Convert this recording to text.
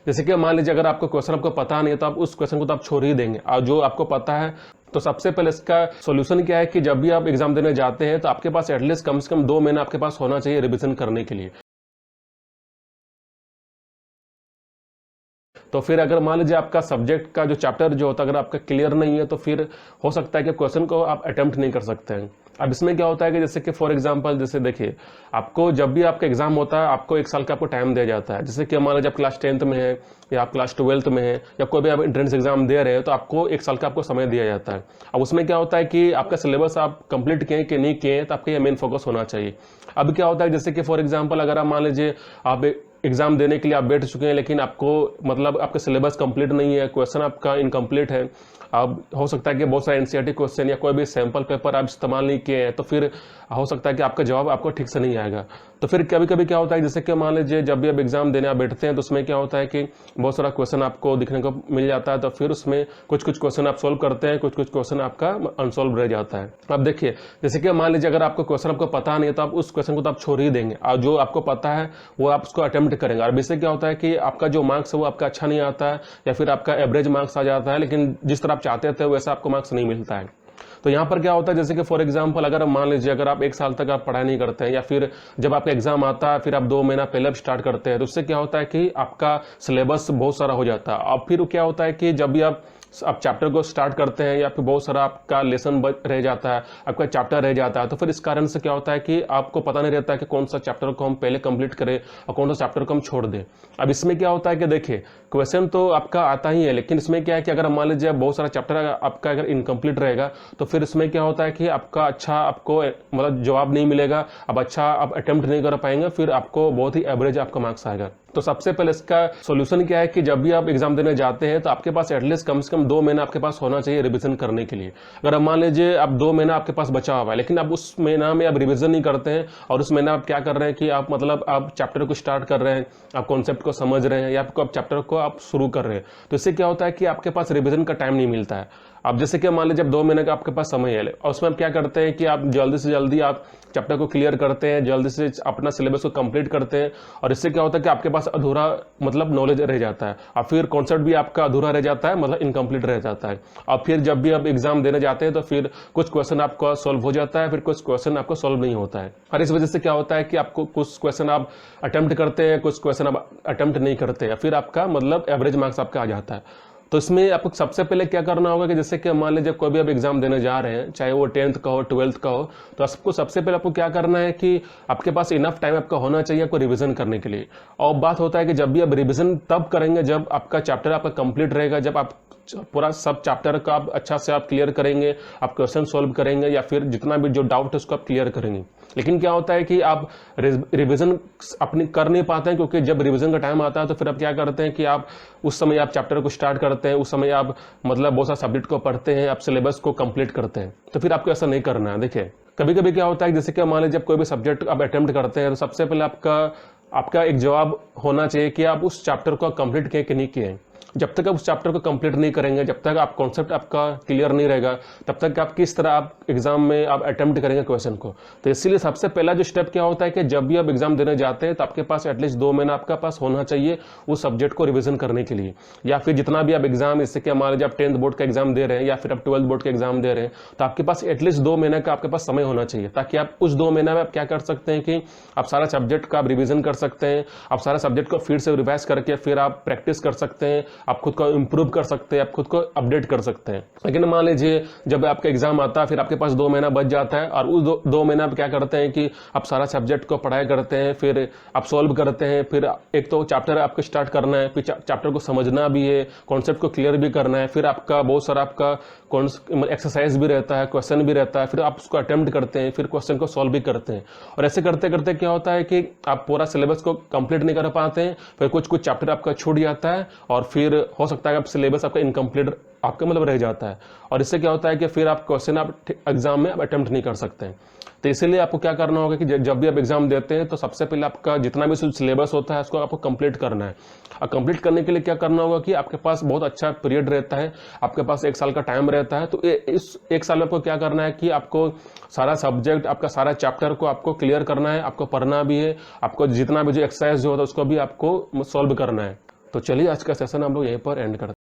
जैसे कि मान लीजिए अगर आपको क्वेश्चन आपको पता नहीं है तो आप उस क्वेश्चन को तो आप छोड़ ही देंगे, और जो आपको पता है तो सबसे पहले इसका सॉल्यूशन क्या है कि जब भी आप एग्जाम देने जाते हैं तो आपके पास एटलीस्ट कम से कम 2 महीना आपके पास होना चाहिए रिवीजन करने के लिए। तो फिर अगर मान लीजिए आपका सब्जेक्ट का जो चैप्टर जो होता है अगर आपका क्लियर नहीं है तो फिर हो सकता है कि क्वेश्चन को आप अटेम्प्ट नहीं कर सकते हैं। अब इसमें क्या होता है कि जैसे कि फॉर एग्जांपल जैसे देखिए, आपको जब भी आपका एग्जाम होता है आपको 1 साल का आपको टाइम दिया जाता है। जैसे कि मान लीजिए आप क्लास 10th में है या आप क्लास 12th में है या कोई भी आप एंट्रेंस एग्जाम दे रहे हैं तो आपको 1 साल का आपको समय दिया जाता है। अब उसमें क्या होता है कि आपका सिलेबस आप कंप्लीट किए कि नहीं किए तो आपका ये मेन फोकस होना चाहिए। अब क्या होता है जैसे कि फॉर एग्जाम्पल अगर आप मान लीजिए आप एग्जाम देने के लिए आप बैठ चुके हैं लेकिन आपको मतलब आपका सिलेबस कंप्लीट नहीं है, क्वेश्चन आपका इनकम्प्लीट है, अब हो सकता है कि बहुत सारे एनसीईआरटी क्वेश्चन या कोई भी सैंपल पेपर आप इस्तेमाल नहीं किए हैं तो फिर हो सकता है कि आपका जवाब आपको ठीक से नहीं आएगा। तो फिर कभी कभी क्या होता है जैसे कि मान लीजिए जब भी आप एग्जाम देने आप बैठते हैं तो उसमें क्या होता है कि बहुत सारा क्वेश्चन आपको दिखने को मिल जाता है, तो फिर उसमें कुछ कुछ क्वेश्चन आप सोल्व करते हैं, कुछ कुछ क्वेश्चन आपका अनसोल्व रह जाता है। अब देखिए जैसे कि मान लीजिए अगर आपको क्वेश्चन आपको पता नहीं है तो आप उस क्वेश्चन को तो आप छोड़ ही देंगे, और जो आपको पता है वो आप उसको अटेम्प्ट करेंगे। और इससे क्या होता है कि आपका जो मार्क्स है वो आपका अच्छा नहीं आता है या फिर आपका एवरेज मार्क्स आ जाता है, लेकिन जिस तरह आप चाहते थे वैसा आपको मार्क्स नहीं मिलता है। तो यहाँ पर क्या होता है जैसे कि फॉर एग्जांपल अगर मान लीजिए अगर आप 1 साल तक आप पढ़ाई नहीं करते हैं या फिर जब आपका एग्जाम आता है फिर आप 2 महीना पहले आप स्टार्ट करते हैं तो उससे क्या होता है कि आपका सिलेबस बहुत सारा हो जाता है। अब फिर क्या होता है कि जब भी आप चैप्टर को स्टार्ट करते हैं या फिर बहुत सारा आपका लेसन रह जाता है, आपका चैप्टर रह जाता है, तो फिर इस कारण से क्या होता है कि आपको पता नहीं रहता है कि कौन सा चैप्टर को हम पहले कंप्लीट करें और कौन सा चैप्टर को हम छोड़ दें। अब इसमें क्या होता है कि देखिए क्वेश्चन तो आपका आता ही है, लेकिन इसमें क्या है कि अगर मान लीजिए बहुत सारा चैप्टर आपका अगर इनकम्प्लीट रहेगा तो फिर इसमें क्या होता है कि आपका अच्छा आपको मतलब जवाब नहीं मिलेगा, अब अच्छा आप अटेम्प्ट नहीं कर पाएंगे, फिर आपको बहुत ही एवरेज आपका मार्क्स आएगा। तो सबसे पहले इसका सॉल्यूशन क्या है कि जब भी आप एग्जाम देने जाते हैं तो आपके पास एटलीस्ट कम से कम 2 महीना आपके पास होना चाहिए रिवीजन करने के लिए। अगर आप मान लीजिए आप 2 महीना आपके पास बचा हुआ है लेकिन आप उस महीना में आप रिवीजन नहीं करते हैं और उस महीना आप क्या कर रहे हैं कि आप मतलब आप चैप्टर को स्टार्ट कर रहे हैं, आप कॉन्सेप्ट को समझ रहे हैं या आपको आप चैप्टर को आप शुरू कर रहे हैं, तो इससे क्या होता है कि आपके पास रिवीजन का टाइम नहीं मिलता है। अब जैसे कि मान लीजिए 2 महीने का आपके पास समय है और उसमें आप क्या करते हैं कि आप जल्दी से जल्दी आप चैप्टर को क्लियर करते हैं, जल्दी से अपना सिलेबस को कंप्लीट करते हैं, और इससे क्या होता है कि आपके पास अधूरा मतलब नॉलेज रह जाता है और फिर कॉन्सेप्ट भी आपका अधूरा रह जाता है, मतलब इनकम्प्लीट रह जाता है। और फिर जब भी आप एग्जाम देने जाते हैं तो फिर कुछ क्वेश्चन आपका सॉल्व हो जाता है, फिर कुछ क्वेश्चन आपको सॉल्व नहीं होता है, और इस वजह से क्या होता है कि आपको कुछ क्वेश्चन आप अटेम्प्ट करते हैं, कुछ क्वेश्चन आप अटेम्प्ट नहीं करते हैं, फिर आपका मतलब एवरेज मार्क्स आपका आ जाता है। तो इसमें आपको सबसे पहले क्या करना होगा कि जैसे कि मान लीजिए कोई भी आप एग्जाम देने जा रहे हैं, चाहे वो 10th का हो 12th का हो, तो आपको सबसे पहले आपको क्या करना है कि आपके पास इनफ टाइम आपका होना चाहिए आपको रिवीजन करने के लिए। और बात होता है कि जब भी आप रिवीजन तब करेंगे जब आपका चैप्टर आपका कंप्लीट रहेगा, जब आप पूरा सब चैप्टर का आप अच्छा से आप क्लियर करेंगे, आप क्वेश्चन सॉल्व करेंगे या फिर जितना भी जो डाउट है उसको आप क्लियर करेंगे। लेकिन क्या होता है कि आप रिवीजन अपनी कर नहीं पाते हैं, क्योंकि जब रिवीजन का टाइम आता है तो फिर आप क्या करते हैं कि आप उस समय आप चैप्टर को स्टार्ट करते हैं, उस समय आप मतलब बहुत सारे सब्जेक्ट को पढ़ते हैं, आप सिलेबस को कंप्लीट करते हैं, तो फिर आपको ऐसा नहीं करना है। देखिए कभी कभी क्या होता है जैसे कि मान लीजिए जब कोई भी सब्जेक्ट आप अटेम्प्ट करते हैं तो सबसे पहले आपका एक जवाब होना चाहिए कि आप उस चैप्टर को कंप्लीट किए कि नहीं किए। जब तक आप उस चैप्टर को कंप्लीट नहीं करेंगे, जब तक आप कॉन्सेप्ट आपका क्लियर नहीं रहेगा, तब तक आप किस तरह आप एग्जाम में आप अटेम्प्ट करेंगे क्वेश्चन को। तो इसीलिए सबसे पहला जो स्टेप क्या होता है कि जब भी आप एग्जाम देने जाते हैं तो आपके पास एटलीस्ट 2 महीना आपका पास होना चाहिए उस सब्जेक्ट को रिवीजन करने के लिए, या फिर जितना भी आप एग्जाम, इससे क्या मान लीजिए आप 10th बोर्ड का एग्जाम दे रहे हैं या फिर आप 12th बोर्ड का एग्जाम दे रहे हैं, तो आपके पास एटलीस्ट 2 महीने का आपके पास समय होना चाहिए, ताकि आप उस 2 महीने में आप क्या कर सकते हैं कि आप सारा सब्जेक्ट का आप रिवीजन कर सकते हैं, आप सारा सब्जेक्ट को फिर से रिवाइज करके फिर आप प्रैक्टिस कर सकते हैं, आप खुद को इंप्रूव कर सकते हैं, आप खुद को अपडेट कर सकते हैं। लेकिन मान लीजिए जब आपका एग्जाम आता है फिर आपके पास 2 महीना बच जाता है और उस 2 महीना आप क्या करते हैं कि आप सारा सब्जेक्ट को पढ़ाई करते हैं, फिर आप सॉल्व करते हैं, फिर एक तो चैप्टर आपको स्टार्ट करना है, फिर चैप्टर को समझना भी है, कॉन्सेप्ट को क्लियर भी करना है, फिर आपका बहुत सारा आपका एक्सरसाइज भी रहता है, क्वेश्चन भी रहता है, फिर आप उसको अटेम्प्ट करते हैं, फिर क्वेश्चन को सॉल्व भी करते हैं। और ऐसे करते करते क्या होता है कि आप पूरा सिलेबस को कंप्लीट नहीं कर पाते हैं, फिर कुछ कुछ चैप्टर आपका छूट जाता है और फिर हो सकता है सिलेबस आपका इनकम्प्लीट आपका मतलब रह जाता है, और इससे क्या होता है कि फिर आप क्वेश्चन आप एग्जाम में आप अटेम्प्ट नहीं कर सकते हैं। तो इसीलिए आपको क्या करना होगा कि जब भी आप एग्जाम देते हैं तो सबसे पहले आपका जितना भी सिलेबस होता है उसको आपको कंप्लीट करना है। और कंप्लीट करने के लिए क्या करना होगा कि आपके पास बहुत अच्छा पीरियड रहता है, आपके पास 1 साल का टाइम रहता है, तो इस 1 साल में आपको क्या करना है कि आपको सारा सब्जेक्ट, आपका सारा चैप्टर को आपको क्लियर करना है, आपको पढ़ना भी है, आपको जितना भी जो एक्सरसाइज जो होता है उसको भी आपको सॉल्व करना है। तो चलिए आज का सेशन हम लोग यहीं पर एंड करते हैं।